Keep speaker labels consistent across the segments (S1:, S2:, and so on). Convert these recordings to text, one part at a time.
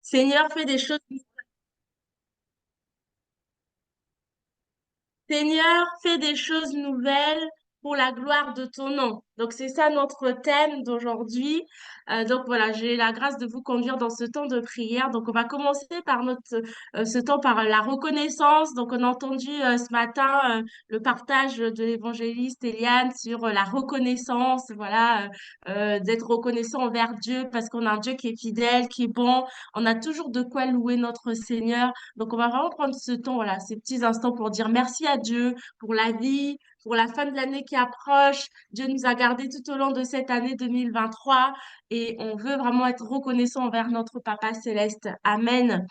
S1: Seigneur, fais des choses Seigneur, fais des choses nouvelles pour la gloire de ton nom. Donc, c'est ça notre thème d'aujourd'hui. Donc, voilà, j'ai la grâce de vous conduire dans ce temps de prière. Donc, on va commencer par ce temps par la reconnaissance. Donc, on a entendu ce matin le partage de l'évangéliste Eliane sur la reconnaissance, voilà, d'être reconnaissant envers Dieu parce qu'on a un Dieu qui est fidèle, qui est bon. On a toujours de quoi louer notre Seigneur. Donc, on va vraiment prendre ce temps, voilà, ces petits instants pour dire merci à Dieu pour la vie, pour la fin de l'année qui approche. Dieu nous a gardés tout au long de cette année 2023 et on veut vraiment être reconnaissant envers notre Papa céleste. Amen.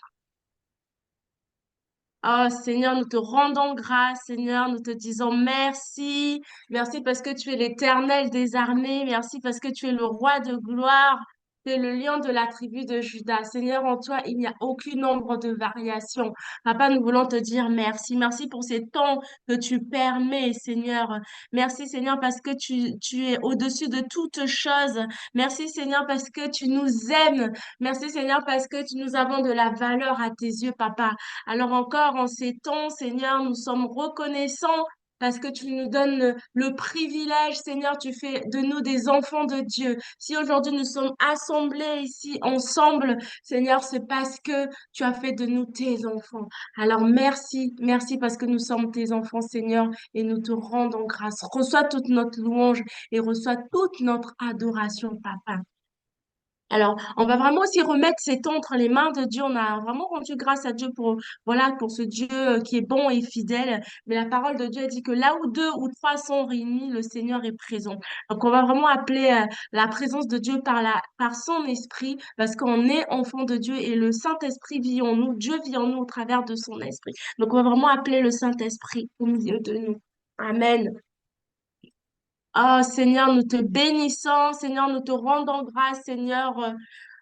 S1: Oh Seigneur, nous te rendons grâce, Seigneur, nous te disons merci. Merci parce que tu es l'Éternel des armées. Merci parce que tu es le roi de gloire. Tu es le lion de la tribu de Juda. Seigneur, en toi, il n'y a aucun nombre de variations. Papa, nous voulons te dire merci. Merci pour ces temps que tu permets, Seigneur. Merci, Seigneur, parce que tu es au-dessus de toutes choses. Merci, Seigneur, parce que tu nous aimes. Merci, Seigneur, parce que tu nous avons de la valeur à tes yeux, Papa. Alors encore en ces temps, Seigneur, nous sommes reconnaissants parce que tu nous donnes le privilège, Seigneur, tu fais de nous des enfants de Dieu. Si aujourd'hui nous sommes assemblés ici ensemble, Seigneur, c'est parce que tu as fait de nous tes enfants. Alors merci, merci parce que nous sommes tes enfants, Seigneur, et nous te rendons grâce. Reçois toute notre louange et reçois toute notre adoration, Papa. Alors, on va vraiment aussi remettre ces temps entre les mains de Dieu. On a vraiment rendu grâce à Dieu pour, voilà, pour ce Dieu qui est bon et fidèle. Mais la parole de Dieu a dit que là où deux ou trois sont réunis, le Seigneur est présent. Donc, on va vraiment appeler la présence de Dieu par son esprit, parce qu'on est enfant de Dieu et le Saint-Esprit vit en nous. Dieu vit en nous au travers de son esprit. Donc, on va vraiment appeler le Saint-Esprit au milieu de nous. Amen. Oh Seigneur, nous te bénissons, Seigneur, nous te rendons grâce, Seigneur.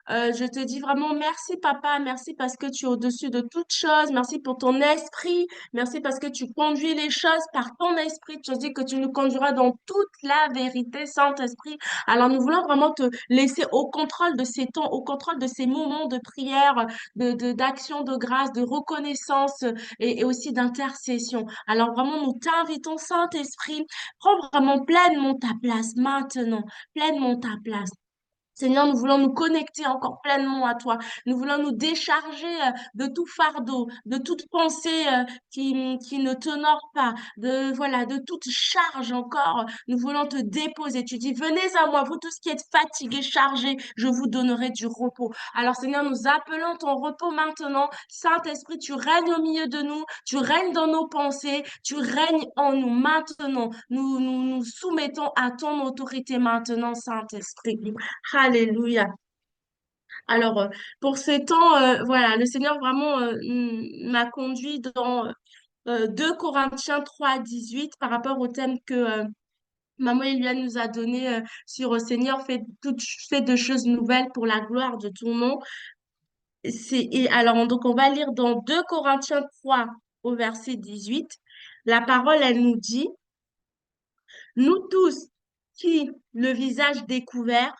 S1: Je te dis vraiment merci, Papa. Merci parce que tu es au-dessus de toutes choses. Merci pour ton esprit. Merci parce que tu conduis les choses par ton esprit. Tu as dit que tu nous conduiras dans toute la vérité, Saint-Esprit. Alors, nous voulons vraiment te laisser au contrôle de ces temps, au contrôle de ces moments de prière, d'action de grâce, de reconnaissance et aussi d'intercession. Alors, vraiment, nous t'invitons, Saint-Esprit. Prends vraiment pleinement ta place maintenant, pleinement ta place. Seigneur, nous voulons nous connecter encore pleinement à toi. Nous voulons nous décharger de tout fardeau, de toute pensée qui ne t'honore pas, voilà, de toute charge encore. Nous voulons te déposer. Tu dis, venez à moi, vous tous qui êtes fatigués, chargés, je vous donnerai du repos. Alors, Seigneur, nous appelons ton repos maintenant. Saint-Esprit, tu règnes au milieu de nous, tu règnes dans nos pensées, tu règnes en nous maintenant. Nous soumettons à ton autorité maintenant, Saint-Esprit. Alléluia. Alors, pour ces temps, voilà, le Seigneur vraiment m'a conduit dans 2 Corinthiens 3:18 par rapport au thème que Maman Eliane nous a donné sur Seigneur, fais de choses nouvelles pour la gloire de ton nom. Et alors, donc, on va lire dans 2 Corinthiens 3 au verset 18. La parole, elle nous dit, nous tous qui, le visage découvert,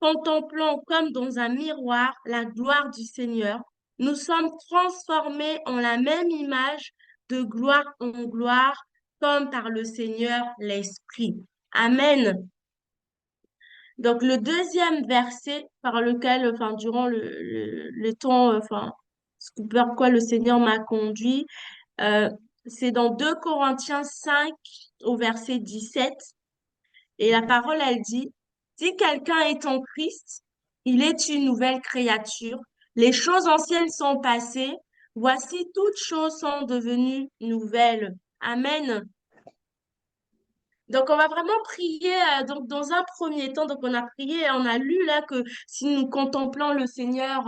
S1: contemplant comme dans un miroir la gloire du Seigneur, nous sommes transformés en la même image de gloire en gloire, comme par le Seigneur l'Esprit. Amen. Donc le deuxième verset par lequel, enfin, durant le temps, enfin, par quoi le Seigneur m'a conduit, euh, c'est dans 2 Corinthiens 5 au verset 17. Et la parole, elle dit, si quelqu'un est en Christ, il est une nouvelle créature. Les choses anciennes sont passées. Voici, toutes choses sont devenues nouvelles. Amen. Donc, on va vraiment prier. Donc, dans un premier temps, donc on a prié, on a lu là que si nous contemplons le Seigneur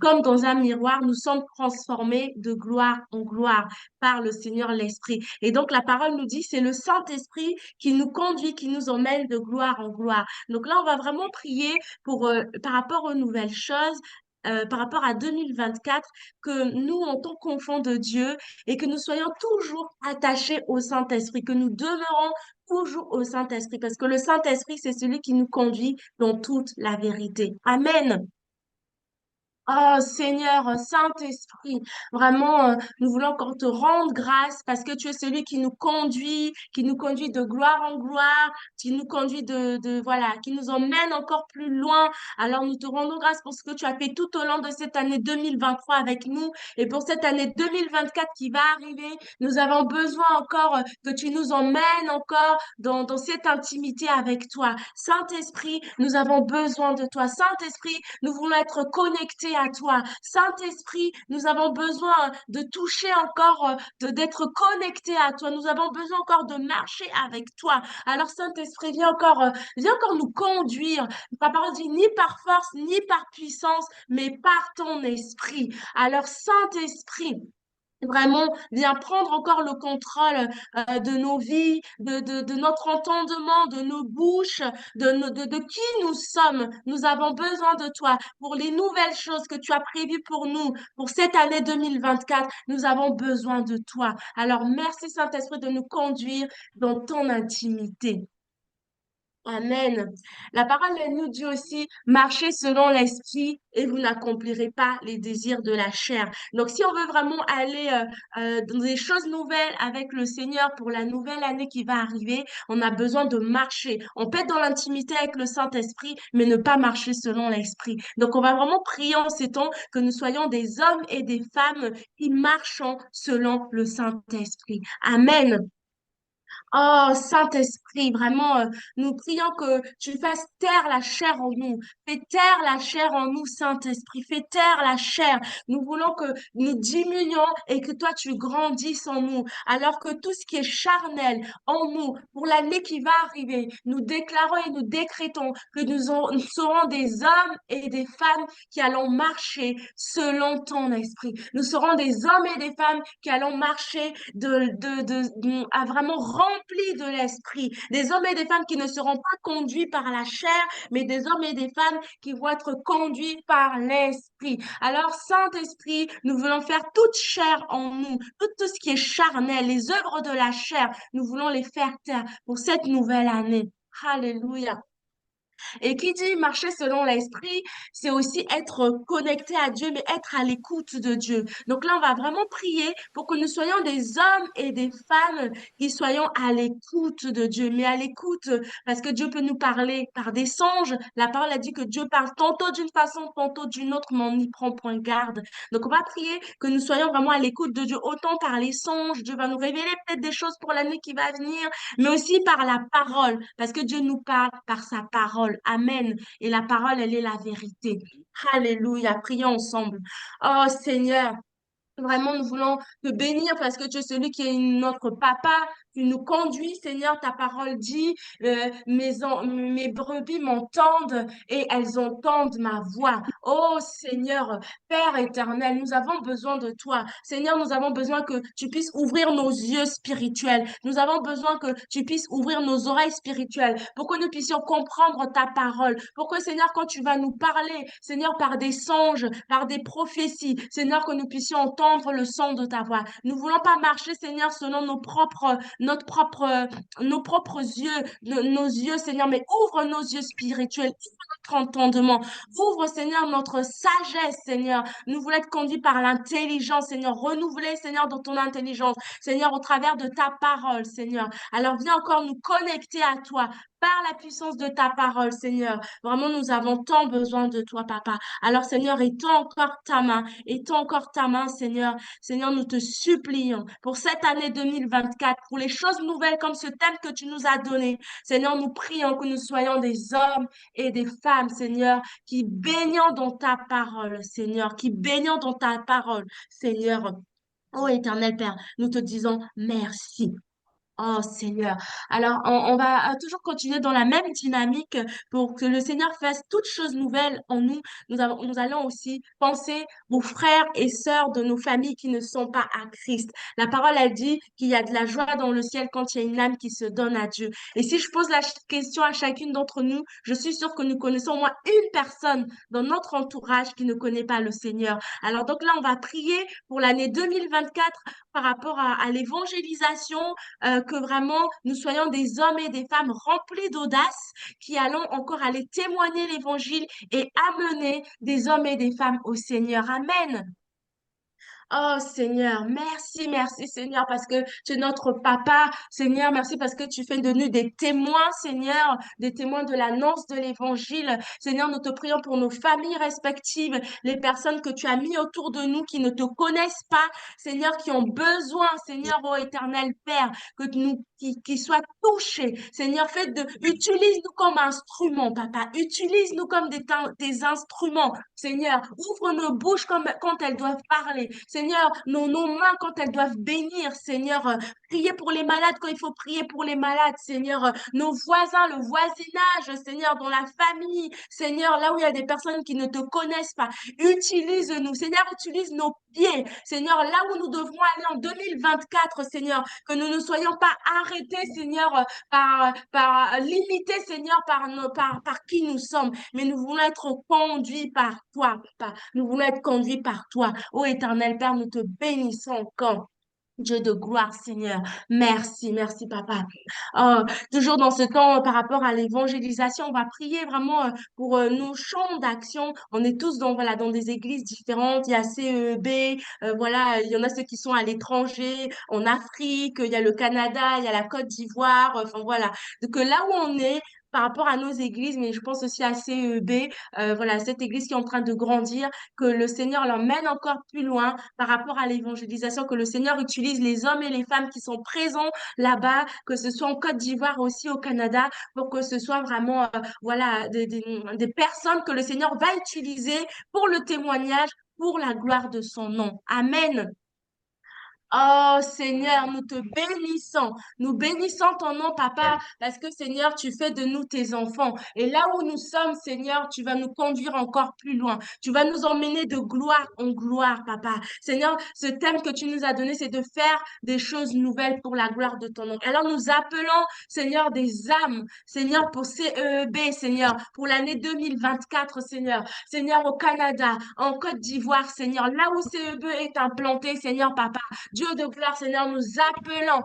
S1: comme dans un miroir, nous sommes transformés de gloire en gloire par le Seigneur l'Esprit. Et donc, la parole nous dit, c'est le Saint-Esprit qui nous conduit, qui nous emmène de gloire en gloire. Donc là, on va vraiment prier pour par rapport aux nouvelles choses. Par rapport à 2024, que nous, en tant qu'enfants de Dieu, et que nous soyons toujours attachés au Saint-Esprit, que nous demeurons toujours au Saint-Esprit, parce que le Saint-Esprit, c'est celui qui nous conduit dans toute la vérité. Amen. Oh Seigneur, Saint-Esprit, vraiment, nous voulons encore te rendre grâce parce que tu es celui qui nous conduit de gloire en gloire, qui nous conduit voilà, qui nous emmène encore plus loin. Alors nous te rendons grâce pour ce que tu as fait tout au long de cette année 2023 avec nous et pour cette année 2024 qui va arriver. Nous avons besoin encore que tu nous emmènes encore dans cette intimité avec toi. Saint-Esprit, nous avons besoin de toi. Saint-Esprit, nous voulons être connectés à toi. Saint-Esprit, nous avons besoin de toucher encore, d'être connectés à toi. Nous avons besoin encore de marcher avec toi. Alors, Saint-Esprit, viens encore nous conduire. Ta parole dit ni par force, ni par puissance, mais par ton esprit. Alors, Saint-Esprit, vraiment, viens prendre encore le contrôle de nos vies, de notre entendement, de nos bouches, de qui nous sommes. Nous avons besoin de toi pour les nouvelles choses que tu as prévues pour nous, pour cette année 2024. Nous avons besoin de toi. Alors, merci Saint-Esprit de nous conduire dans ton intimité. Amen. La parole elle nous dit aussi, marchez selon l'esprit et vous n'accomplirez pas les désirs de la chair. Donc, si on veut vraiment aller dans des choses nouvelles avec le Seigneur pour la nouvelle année qui va arriver, on a besoin de marcher. On peut être dans l'intimité avec le Saint-Esprit, mais ne pas marcher selon l'esprit. Donc, on va vraiment prier en ces temps que nous soyons des hommes et des femmes qui marchons selon le Saint-Esprit. Amen. Oh, Saint-Esprit, vraiment, nous prions que tu fasses taire la chair en nous. Fais taire la chair en nous, Saint-Esprit. Fais taire la chair. Nous voulons que nous diminuions et que toi, tu grandisses en nous. Alors que tout ce qui est charnel en nous, pour l'année qui va arriver, nous déclarons et nous décrétons que nous serons des hommes et des femmes qui allons marcher selon ton esprit. Nous serons des hommes et des femmes qui allons marcher à vraiment remplis de l'esprit. Des hommes et des femmes qui ne seront pas conduits par la chair, mais des hommes et des femmes qui vont être conduits par l'esprit. Alors, Saint-Esprit, nous voulons faire toute chair en nous, tout ce qui est charnel, les œuvres de la chair, nous voulons les faire taire pour cette nouvelle année. Alléluia. Et qui dit marcher selon l'esprit, c'est aussi être connecté à Dieu, mais être à l'écoute de Dieu. Donc là, on va vraiment prier pour que nous soyons des hommes et des femmes qui soyons à l'écoute de Dieu, mais à l'écoute parce que Dieu peut nous parler par des songes. La parole a dit que Dieu parle tantôt d'une façon, tantôt d'une autre, mais on n'y prend point garde. Donc on va prier que nous soyons vraiment à l'écoute de Dieu, autant par les songes. Dieu va nous révéler peut-être des choses pour l'année qui va venir, mais aussi par la parole, parce que Dieu nous parle par sa parole. Amen. Et la parole, elle est la vérité. Alléluia. Prions ensemble. Oh Seigneur, vraiment, nous voulons te bénir parce que tu es celui qui est notre papa. Tu nous conduis, Seigneur. Ta parole dit, mes brebis m'entendent et elles entendent ma voix. Oh Seigneur, Père éternel, nous avons besoin de toi. Seigneur, nous avons besoin que tu puisses ouvrir nos yeux spirituels. Nous avons besoin que tu puisses ouvrir nos oreilles spirituelles pour que nous puissions comprendre ta parole. Pour que, Seigneur, quand tu vas nous parler, Seigneur, par des songes, par des prophéties, Seigneur, que nous puissions entendre le son de ta voix. Nous voulons pas marcher, Seigneur, selon nos propres yeux, nos yeux, Seigneur, mais ouvre nos yeux spirituels, ouvre notre entendement, ouvre, Seigneur, notre sagesse, Seigneur. Nous voulons être conduits par l'intelligence, Seigneur, renouvelés, Seigneur, dans ton intelligence, Seigneur, au travers de ta parole, Seigneur. Alors viens encore nous connecter à toi par la puissance de ta parole, Seigneur. Vraiment, nous avons tant besoin de toi, Papa. Alors, Seigneur, étends encore ta main, étends encore ta main, Seigneur. Seigneur, nous te supplions pour cette année 2024, pour les choses nouvelles comme ce thème que tu nous as donné. Seigneur, nous prions que nous soyons des hommes et des femmes, Seigneur, qui baignons dans ta parole, Seigneur, qui baignons dans ta parole, Seigneur. Oh éternel Père, nous te disons merci. Oh Seigneur. Alors, on va toujours continuer dans la même dynamique pour que le Seigneur fasse toutes choses nouvelles en nous. Nous allons aussi penser aux frères et sœurs de nos familles qui ne sont pas à Christ. La parole a dit qu'il y a de la joie dans le ciel quand il y a une âme qui se donne à Dieu. Et si je pose la question à chacune d'entre nous, je suis sûre que nous connaissons au moins une personne dans notre entourage qui ne connaît pas le Seigneur. Alors donc là, on va prier pour l'année 2024 par rapport à l'évangélisation que vraiment nous soyons des hommes et des femmes remplis d'audace qui allons encore aller témoigner l'évangile et amener des hommes et des femmes au Seigneur. Amen. Oh Seigneur, merci, merci Seigneur, parce que tu es notre papa. Seigneur, merci parce que tu fais de nous des témoins, Seigneur, des témoins de l'annonce de l'évangile. Seigneur, nous te prions pour nos familles respectives, les personnes que tu as mis autour de nous qui ne te connaissent pas, Seigneur, qui ont besoin, Seigneur, ô éternel Père, que nous, qui soient touchés. Seigneur, utilise-nous comme instruments, papa. Utilise-nous comme des instruments. Seigneur, ouvre nos bouches comme, quand elles doivent parler. Seigneur, nos mains quand elles doivent bénir. Seigneur, prier pour les malades quand il faut prier pour les malades. Seigneur, nos voisins, le voisinage. Seigneur, dans la famille. Seigneur, là où il y a des personnes qui ne te connaissent pas. Utilise-nous. Seigneur, utilise nos pieds. Seigneur, là où nous devrons aller en 2024, Seigneur, que nous ne soyons pas arrêtés, Seigneur, par limités, Seigneur, par qui nous sommes, mais nous voulons être conduits par toi, Papa. Nous voulons être conduits par toi. Ô éternel Père, nous te bénissons encore. Dieu de gloire, Seigneur. Merci, merci, Papa. Toujours dans ce temps, par rapport à l'évangélisation, on va prier vraiment pour nos champs d'action. On est tous voilà, dans des églises différentes. Il y a CEB, voilà, il y en a ceux qui sont à l'étranger, en Afrique, il y a le Canada, il y a la Côte d'Ivoire, enfin voilà. Donc là où on est, par rapport à nos églises, mais je pense aussi à CEB, voilà, cette église qui est en train de grandir, que le Seigneur l'emmène encore plus loin par rapport à l'évangélisation, que le Seigneur utilise les hommes et les femmes qui sont présents là-bas, que ce soit en Côte d'Ivoire aussi au Canada, pour que ce soit vraiment voilà, des personnes que le Seigneur va utiliser pour le témoignage, pour la gloire de son nom. Amen. Oh Seigneur, nous te bénissons. Nous bénissons ton nom, Papa, parce que Seigneur, tu fais de nous tes enfants. Et là où nous sommes, Seigneur, tu vas nous conduire encore plus loin. Tu vas nous emmener de gloire en gloire, Papa. Seigneur, ce thème que tu nous as donné, c'est de faire des choses nouvelles pour la gloire de ton nom. Alors nous appelons, Seigneur, des âmes, Seigneur, pour CEB, Seigneur, pour l'année 2024, Seigneur. Seigneur, au Canada, en Côte d'Ivoire, Seigneur, là où CEB est implanté, Seigneur, Papa. Dieu de gloire, Seigneur, nous appelons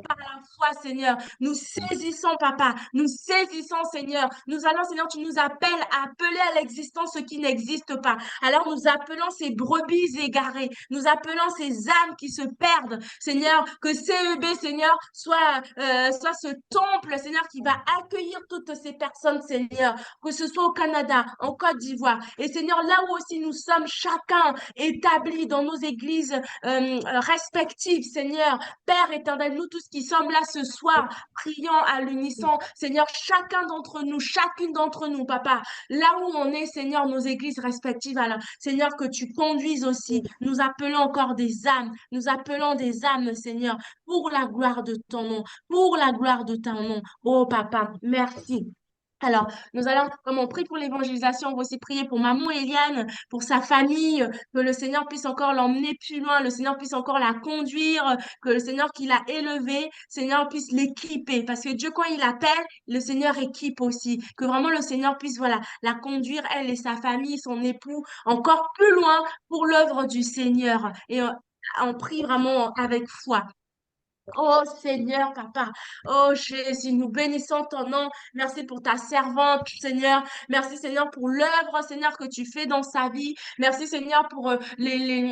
S1: par la foi, Seigneur. Nous saisissons, Papa, nous saisissons, Seigneur. Nous allons, Seigneur, tu nous appelles à appeler à l'existence ce qui n'existe pas. Alors nous appelons ces brebis égarées, nous appelons ces âmes qui se perdent, Seigneur, que CEB, Seigneur, soit ce temple, Seigneur, qui va accueillir toutes ces personnes, Seigneur, que ce soit au Canada, en Côte d'Ivoire. Et Seigneur, là où aussi nous sommes chacun établis dans nos églises respectives, Seigneur. Père éternel, nous tous qui sommes là ce soir, prions à l'unisson, Seigneur, chacun d'entre nous, chacune d'entre nous, Papa, là où on est, Seigneur, nos églises respectives, alors, Seigneur, que tu conduises aussi. Nous appelons encore des âmes, nous appelons des âmes, Seigneur, pour la gloire de ton nom, pour la gloire de ton nom. Oh, Papa, merci. Alors, nous allons, comme on prie pour l'évangélisation, on va aussi prier pour maman Eliane, pour sa famille, que le Seigneur puisse encore l'emmener plus loin, le Seigneur puisse encore la conduire, que le Seigneur qui l'a élevée, Seigneur puisse l'équiper. Parce que Dieu, quand il appelle, le Seigneur équipe aussi. Que vraiment le Seigneur puisse, voilà, la conduire, elle et sa famille, son époux, encore plus loin pour l'œuvre du Seigneur. Et on prie vraiment avec foi. Oh Seigneur, Papa. Oh Jésus, nous bénissons ton nom. Merci pour ta servante, Seigneur. Merci, Seigneur, pour l'œuvre, Seigneur, que tu fais dans sa vie. Merci, Seigneur, pour l'équipement,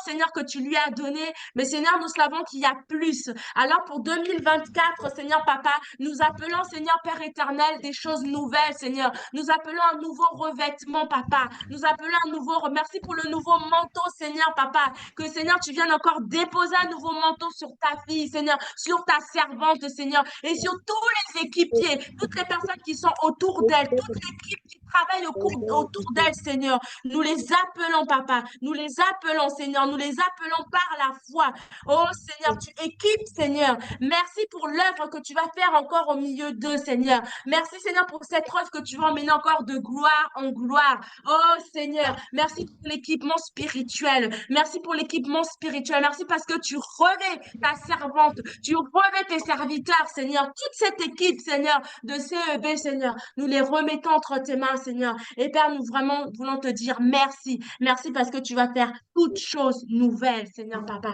S1: Seigneur, que tu lui as donné. Mais, Seigneur, nous savons qu'il y a plus. Alors, pour 2024, Seigneur, Papa, nous appelons, Seigneur, Père éternel, des choses nouvelles, Seigneur. Nous appelons un nouveau revêtement, Papa. Nous appelons un nouveau... Merci pour le nouveau manteau, Seigneur, Papa. Que, Seigneur, tu viennes encore déposer un nouveau manteau sur ta fille, Seigneur, sur ta servante, Seigneur, et sur tous les équipiers, toutes les personnes qui sont autour d'elle, toute l'équipe qui travaille autour d'elle, Seigneur. Nous les appelons, Papa. Nous les appelons, Seigneur. Nous les appelons par la foi. Oh, Seigneur, tu équipes, Seigneur. Merci pour l'œuvre que tu vas faire encore au milieu d'eux, Seigneur. Merci, Seigneur, pour cette œuvre que tu vas emmener encore de gloire en gloire. Oh, Seigneur, merci pour l'équipement spirituel. Merci pour l'équipement spirituel. Merci parce que tu revais ta servante, tu revais tes serviteurs, Seigneur. Toute cette équipe, Seigneur, de CEB, Seigneur, nous les remettons entre tes mains, Seigneur. Et Père, nous vraiment voulons te dire merci. Merci parce que tu vas faire toutes choses nouvelles, Seigneur, Papa.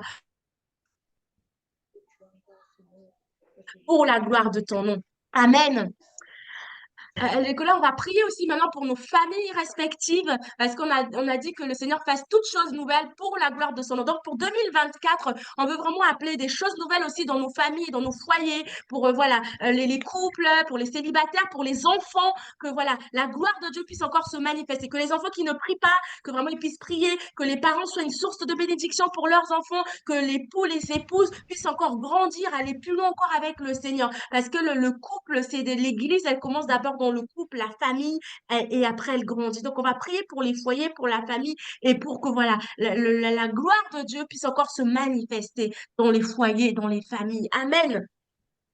S1: pour la gloire de ton nom. Amen. Nicolas, on va prier aussi maintenant pour nos familles respectives, parce qu'on a dit que le Seigneur fasse toutes choses nouvelles pour la gloire de son nom. Donc, pour 2024, on veut vraiment appeler des choses nouvelles aussi dans nos familles, dans nos foyers, pour voilà, les couples, pour les célibataires, pour les enfants, que voilà, la gloire de Dieu puisse encore se manifester, que les enfants qui ne prient pas, que vraiment ils puissent prier, que les parents soient une source de bénédiction pour leurs enfants, que l'époux, les épouses puissent encore grandir, aller plus loin encore avec le Seigneur. Parce que le couple, c'est de l'église, elle commence d'abord dans le couple, la famille, et après elle grandit. Donc on va prier pour les foyers, pour la famille, et pour que voilà, la gloire de Dieu puisse encore se manifester dans les foyers, dans les familles. Amen.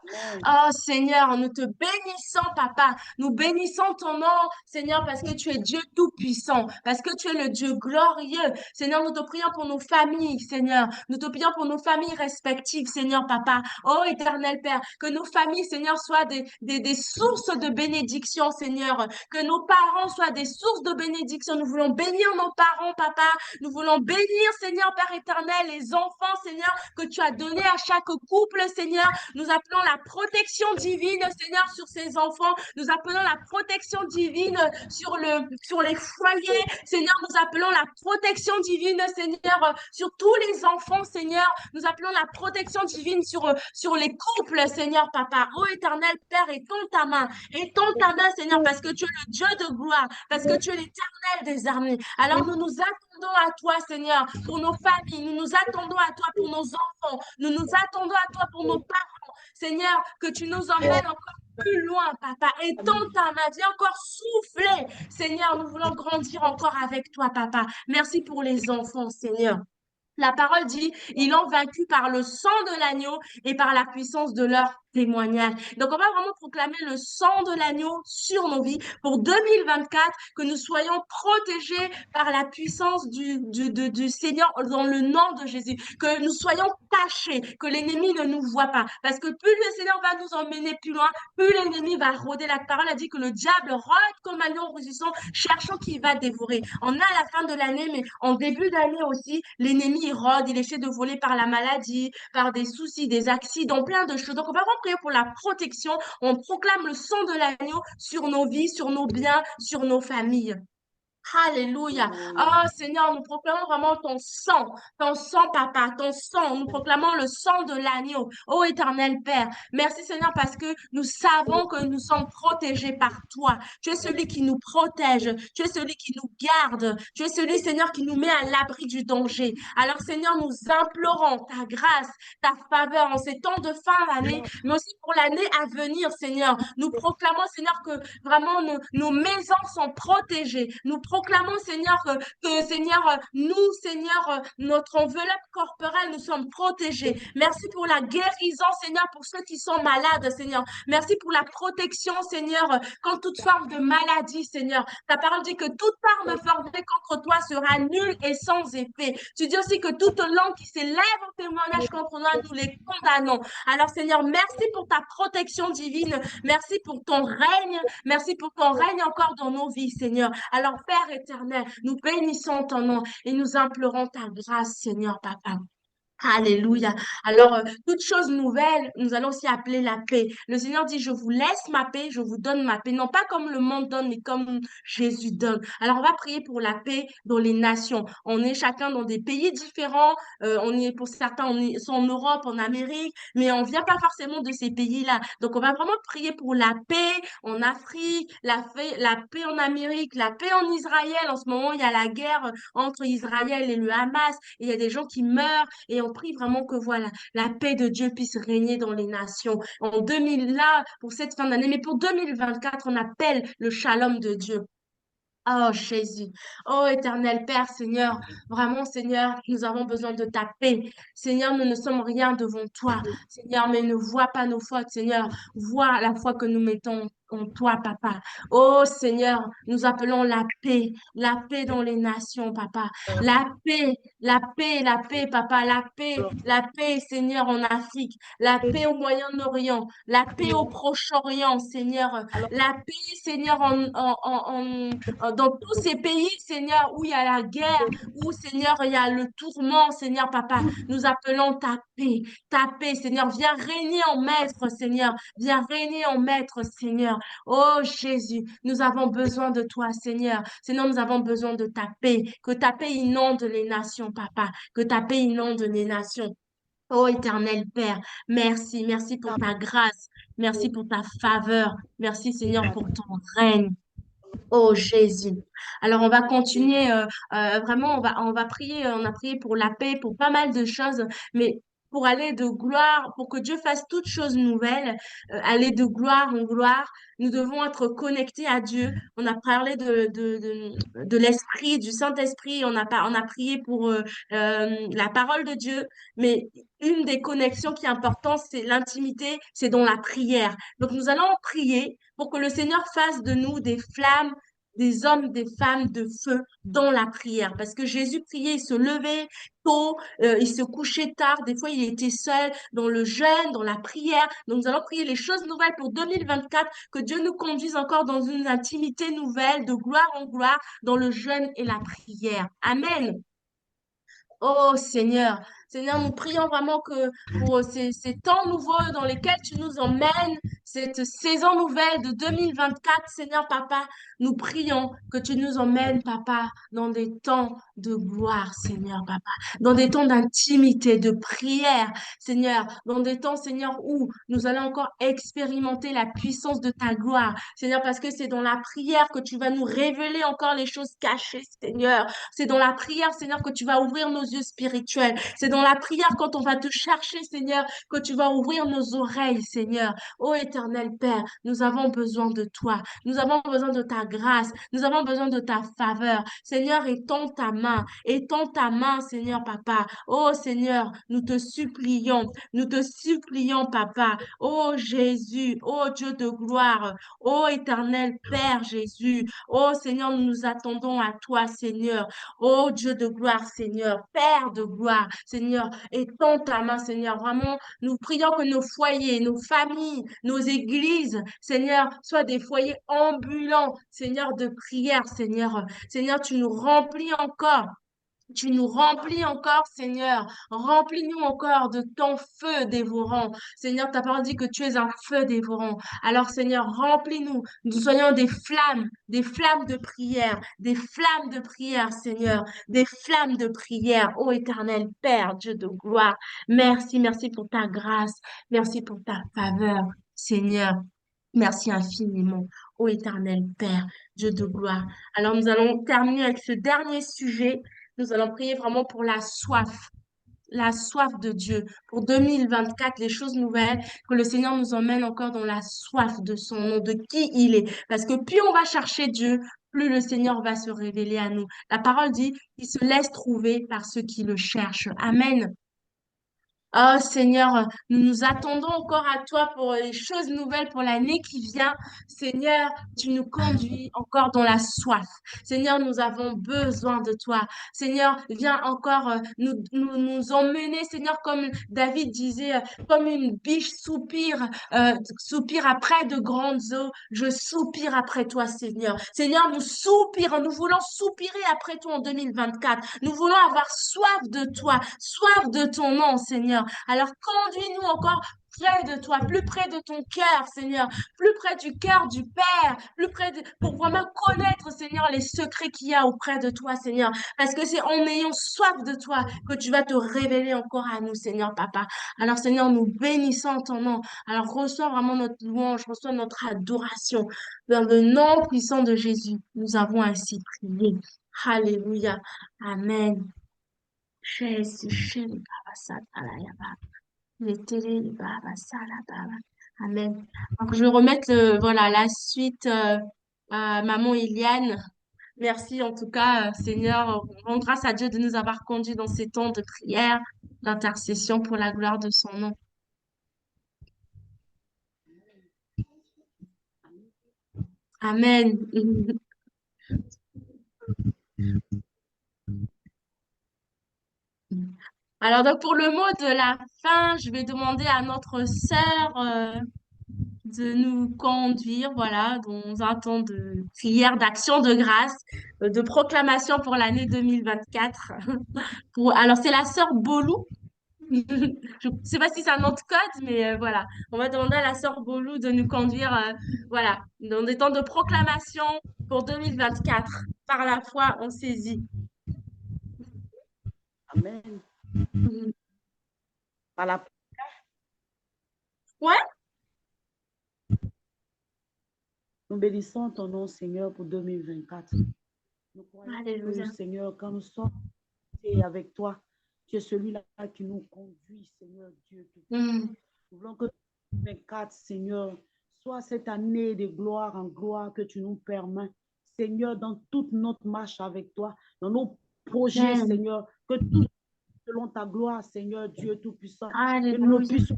S2: Amen.
S1: Oh Seigneur, nous te bénissons, Papa. Nous bénissons ton nom, Seigneur, parce que tu es Dieu tout-puissant, parce que tu es le Dieu glorieux. Seigneur, nous te prions pour nos familles, Seigneur. Nous te prions pour nos familles respectives, Seigneur, Papa. Oh éternel Père, que nos familles, Seigneur, soient des sources de bénédiction, Seigneur. Que nos parents soient des sources de bénédiction. Nous voulons bénir nos parents, Papa. Nous voulons bénir, Seigneur, Père éternel, les enfants, Seigneur, que tu as donnés à chaque couple, Seigneur. Nous appelons la protection divine, Seigneur, sur ces enfants. Nous appelons la protection divine sur les foyers. Seigneur, nous appelons la protection divine, Seigneur, sur tous les enfants, Seigneur. Nous appelons la protection divine sur les couples, Seigneur, Papa. Ô éternel Père, étends ta main. Étends ta main, Seigneur, parce que tu es le Dieu de gloire, parce que tu es l'éternel des armées. Alors nous nous attendons à toi, Seigneur, pour nos familles. Nous nous attendons à toi pour nos enfants. Nous nous attendons à toi pour nos parents. Seigneur, que tu nous emmènes encore plus loin, Papa. Étends ta main, viens encore souffler. Seigneur, nous voulons grandir encore avec toi, Papa. Merci pour les enfants, Seigneur. La parole dit, ils ont vaincu par le sang de l'agneau et par la puissance de leur témoignage. Donc, on va vraiment proclamer le sang de l'agneau sur nos vies pour 2024, que nous soyons protégés par la puissance du Seigneur dans le nom de Jésus, que nous soyons cachés, que l'ennemi ne nous voit pas. Parce que plus le Seigneur va nous emmener plus loin, plus l'ennemi va rôder. La parole a dit que le diable rôde comme un lion rugissant, cherchant qui va dévorer. On est à la fin de l'année, mais en début d'année aussi, l'ennemi il rôde, il essaie de voler par la maladie, par des soucis, des accidents, plein de choses. Donc, on va vraiment prier pour la protection. On proclame le sang de l'agneau sur nos vies, sur nos biens, sur nos familles. Alléluia. Oh Seigneur, nous proclamons vraiment ton sang, Papa, ton sang. Nous proclamons le sang de l'agneau. Oh éternel Père, merci Seigneur parce que nous savons que nous sommes protégés par toi. Tu es celui qui nous protège. Tu es celui qui nous garde. Tu es celui, Seigneur, qui nous met à l'abri du danger. Alors Seigneur, nous implorons ta grâce, ta faveur en ces temps de fin d'année, mais aussi pour l'année à venir, Seigneur. Nous proclamons, Seigneur, que vraiment nos maisons sont protégées. Nous proclamons, Seigneur, Seigneur, nous, Seigneur, notre enveloppe corporelle, nous sommes protégés. Merci pour la guérison, Seigneur, pour ceux qui sont malades, Seigneur. Merci pour la protection, Seigneur, contre toute forme de maladie, Seigneur. Ta parole dit que toute arme formée contre toi sera nulle et sans effet. Tu dis aussi que toute langue qui s'élève en témoignage contre nous, nous les condamnons. Alors, Seigneur, merci pour ta protection divine. Merci pour ton règne. Merci pour ton règne encore dans nos vies, Seigneur. Alors, Père éternel, nous bénissons ton nom et nous implorons ta grâce, Seigneur, Papa. Alléluia. Alors, toute chose nouvelle, nous allons aussi appeler la paix. Le Seigneur dit, je vous laisse ma paix, je vous donne ma paix. Non pas comme le monde donne, mais comme Jésus donne. Alors, on va prier pour la paix dans les nations. On est chacun dans des pays différents. Pour certains, sont en Europe, en Amérique, mais on vient pas forcément de ces pays-là. Donc, on va vraiment prier pour la paix en Afrique, la paix en Amérique, la paix en Israël. En ce moment, il y a la guerre entre Israël et le Hamas. Et il y a des gens qui meurent et on prie vraiment que voilà, la paix de Dieu puisse régner dans les nations. En 2000, là, pour cette fin d'année, mais pour 2024, on appelle le shalom de Dieu. Oh Jésus, oh éternel Père, Seigneur, vraiment Seigneur, nous avons besoin de ta paix. Seigneur, nous ne sommes rien devant toi. Seigneur, mais ne vois pas nos fautes, Seigneur. Vois la foi que nous mettons en toi, papa. Oh Seigneur, nous appelons la paix dans les nations, papa. La paix, papa, la paix, Seigneur, en Afrique, la paix au Moyen-Orient, la paix au Proche-Orient, Seigneur, la paix, Seigneur, dans tous ces pays, Seigneur, où il y a la guerre, où, Seigneur, il y a le tourment, Seigneur, papa. Nous appelons ta paix, Seigneur. Viens régner en maître, Seigneur. Viens régner en maître, Seigneur. Oh Jésus, nous avons besoin de toi, Seigneur. Seigneur, nous avons besoin de ta paix. Que ta paix inonde les nations, papa. Que ta paix inonde les nations. Oh éternel Père, merci, merci pour ta grâce, merci pour ta faveur, merci Seigneur pour ton règne. Oh Jésus. Alors on va continuer, vraiment, on va prier, on a prié pour la paix, pour pas mal de choses, mais pour aller de gloire, pour que Dieu fasse toutes choses nouvelles, aller de gloire en gloire, nous devons être connectés à Dieu. On a parlé de l'Esprit, du Saint-Esprit, on a prié pour la parole de Dieu, mais une des connexions qui est importante, c'est l'intimité, c'est dans la prière. Donc nous allons prier pour que le Seigneur fasse de nous des flammes, des hommes, des femmes de feu dans la prière. Parce que Jésus priait, il se levait tôt, il se couchait tard, des fois il était seul dans le jeûne, dans la prière. Donc nous allons prier les choses nouvelles pour 2024, que Dieu nous conduise encore dans une intimité nouvelle, de gloire en gloire, dans le jeûne et la prière. Amen. Oh Seigneur, Seigneur, nous prions vraiment que pour ces temps nouveaux dans lesquels tu nous emmènes, cette saison nouvelle de 2024, Seigneur Papa, nous prions que tu nous emmènes, Papa, dans des temps de gloire, Seigneur Papa, dans des temps d'intimité, de prière, Seigneur, dans des temps, Seigneur, où nous allons encore expérimenter la puissance de ta gloire, Seigneur, parce que c'est dans la prière que tu vas nous révéler encore les choses cachées, Seigneur. C'est dans la prière, Seigneur, que tu vas ouvrir nos yeux spirituels. C'est dans la prière, quand on va te chercher, Seigneur, que tu vas ouvrir nos oreilles, Seigneur. Ô éternel Père, nous avons besoin de toi. Nous avons besoin de ta grâce. Nous avons besoin de ta faveur. Seigneur, étends ta main. Étends ta main, Seigneur, Papa. Ô Seigneur, nous te supplions. Nous te supplions, Papa. Ô Jésus, ô Dieu de gloire. Ô éternel Père Jésus. Ô Seigneur, nous nous attendons à toi, Seigneur. Oh Dieu de gloire, Seigneur, Père de gloire, Seigneur, étends ta main, Seigneur. Vraiment, nous prions que nos foyers, nos familles, nos églises, Seigneur, soient des foyers ambulants, Seigneur, de prière, Seigneur. Seigneur, tu nous remplis encore. Tu nous remplis encore, Seigneur. Remplis-nous encore de ton feu dévorant. Seigneur, ta parole dit que tu es un feu dévorant. Alors, Seigneur, remplis-nous. Nous soyons des flammes de prière, des flammes de prière, Seigneur, des flammes de prière. Ô éternel Père, Dieu de gloire, merci, merci pour ta grâce. Merci pour ta faveur, Seigneur. Merci infiniment, ô éternel Père, Dieu de gloire. Alors, nous allons terminer avec ce dernier sujet. Nous allons prier vraiment pour la soif de Dieu. Pour 2024, les choses nouvelles, que le Seigneur nous emmène encore dans la soif de son nom, de qui il est. Parce que plus on va chercher Dieu, plus le Seigneur va se révéler à nous. La parole dit, il se laisse trouver par ceux qui le cherchent. Amen. Oh Seigneur, nous nous attendons encore à toi pour les choses nouvelles pour l'année qui vient. Seigneur, tu nous conduis encore dans la soif. Seigneur, nous avons besoin de toi. Seigneur, viens encore nous emmener, Seigneur, comme David disait, comme une biche soupire après de grandes eaux. Je soupire après toi, Seigneur. Seigneur, nous soupirons, nous voulons soupirer après toi en 2024. Nous voulons avoir soif de toi, soif de ton nom, Seigneur. Alors conduis-nous encore près de toi, plus près de ton cœur, Seigneur, plus près du cœur du Père, pour vraiment connaître, Seigneur, les secrets qu'il y a auprès de toi, Seigneur. Parce que c'est en ayant soif de toi que tu vas te révéler encore à nous, Seigneur, Papa. Alors, Seigneur, nous bénissons ton nom. Alors, reçois vraiment notre louange, reçois notre adoration. Dans le nom puissant de Jésus, nous avons ainsi prié. Alléluia. Amen. Jésus, Jésus, Baba, Satalaya, Baba. Letele, Baba, Sala, Baba. Amen. Donc, je vais remettre voilà, la suite à Maman Eliane. Merci en tout cas, Seigneur. Rends grâce à Dieu de nous avoir conduits dans ces temps de prière, d'intercession pour la gloire de son nom. Amen. Alors, donc, pour le mot de la fin, je vais demander à notre sœur de nous conduire, voilà, dans un temps de prière, d'action de grâce, de proclamation pour l'année 2024. Alors, c'est la sœur Bolou. Je ne sais pas si c'est un autre code, mais voilà. On va demander à la sœur Bolou de nous conduire, voilà, dans des temps de proclamation pour 2024. Par la foi, on saisit.
S2: Amen.
S1: Mhm.
S2: Par la
S1: Ouais,
S2: Nous bénissons ton nom, Seigneur, pour 2024. Nous croyons que,
S1: alléluia.
S2: Seigneur, quand nous sommes avec toi, tu es celui-là qui nous conduit, Seigneur Dieu Tout-Puissant.
S1: Mhm.
S2: Nous voulons que 2024, Seigneur, soit cette année de gloire en gloire que tu nous permets, Seigneur, dans toute notre marche avec toi, dans nos projets,
S1: Amen.
S2: Seigneur, que tout selon ta gloire, Seigneur Dieu Tout-Puissant, que nous ne
S1: Alléluia.
S2: puissions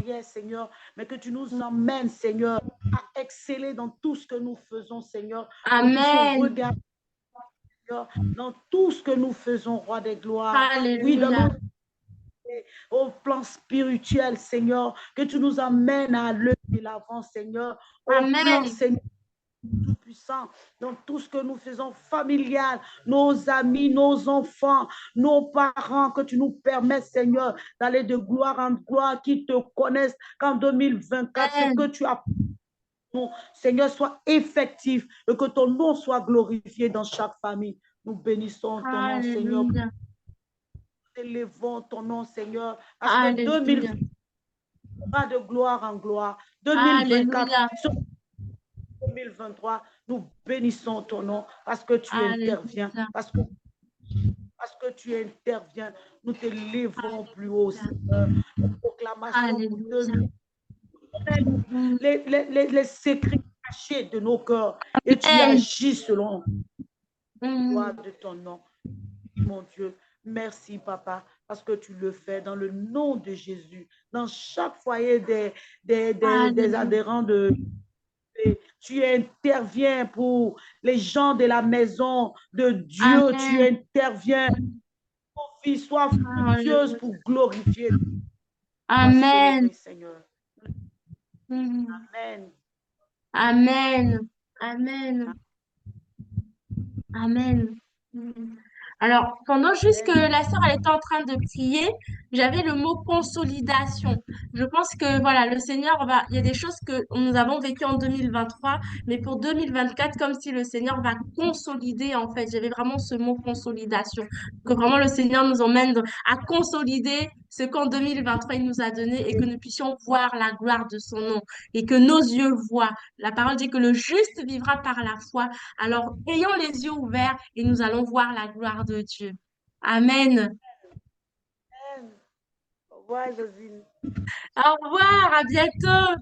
S2: pas, Seigneur, mais que tu nous emmènes, Seigneur, à exceller dans tout ce que nous faisons, Seigneur, que nous puissions
S1: Amen.
S2: regarder dans tout ce que nous faisons, Roi des gloires. Oui, dans
S1: Alléluia.
S2: nos au plan spirituel, Seigneur, que tu nous amènes à lever l'avant, Seigneur, au plan,
S1: Amen.
S2: Seigneur, tout-puissant, dans tout ce que nous faisons familial, nos amis, nos enfants, nos parents, que tu nous permets, Seigneur, d'aller de gloire en gloire, qui te connaissent qu'en 2024, ce que
S1: Amen.
S2: tu as ton Seigneur soit effectif et que ton nom soit glorifié dans chaque famille. Nous bénissons ton nom, Seigneur.
S1: Alléluia.
S2: Nous élevons ton nom, Seigneur, parce que
S1: Alléluia.
S2: 2020 de gloire en gloire, 2024
S1: Alléluia.
S2: sur 2023, nous bénissons ton nom parce que tu interviens,
S1: Alléluia.
S2: parce que tu interviens. Nous te lèvons plus haut, Seigneur. Proclamation pour
S1: Alléluia.
S2: 2000.
S1: Mm.
S2: Les secrets cachés de nos cœurs et tu
S1: Amen.
S2: agis selon la gloire
S1: Mm.
S2: de ton nom. Mon Dieu, merci, Papa, parce que tu le fais dans le nom de Jésus. Dans chaque foyer des
S1: Alléluia.
S2: adhérents tu interviens pour les gens de la maison de Dieu. Tu
S1: Amen.
S2: interviens pour que vie soit fructueuse
S1: Alléluia.
S2: pour glorifier. Sois
S1: Amen.
S2: célébré, Seigneur.
S1: Mm.
S2: Amen.
S1: Amen. Amen. Amen. Mm. Alors, pendant juste que
S2: Amen.
S1: la sœur elle était en train de prier, j'avais le mot consolidation. Je pense que voilà, le Seigneur va, il y a des choses que nous avons vécues en 2023, mais pour 2024, comme si le Seigneur va consolider en fait. J'avais vraiment ce mot consolidation, que vraiment le Seigneur nous emmène à consolider ce qu'en 2023 il nous a donné et que nous puissions voir la gloire de son nom et que nos yeux voient. La parole dit que le juste vivra par la foi. Alors, ayons les yeux ouverts et nous allons voir la gloire de Dieu. Amen.
S2: Amen. Au revoir, Josine.
S1: Au revoir, à bientôt.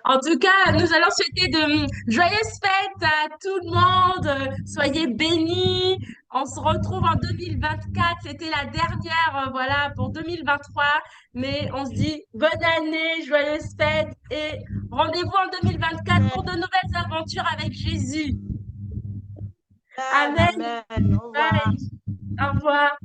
S1: En tout cas, nous allons souhaiter de joyeuses fêtes à tout le monde. Soyez bénis. On se retrouve en 2024. C'était la dernière, voilà, pour 2023. Mais on se dit bonne année, joyeuses fêtes et rendez-vous en 2024 pour de nouvelles aventures avec Jésus.
S2: Amen.
S1: Amen.
S2: Amen. Au revoir.
S1: Bye. Au revoir.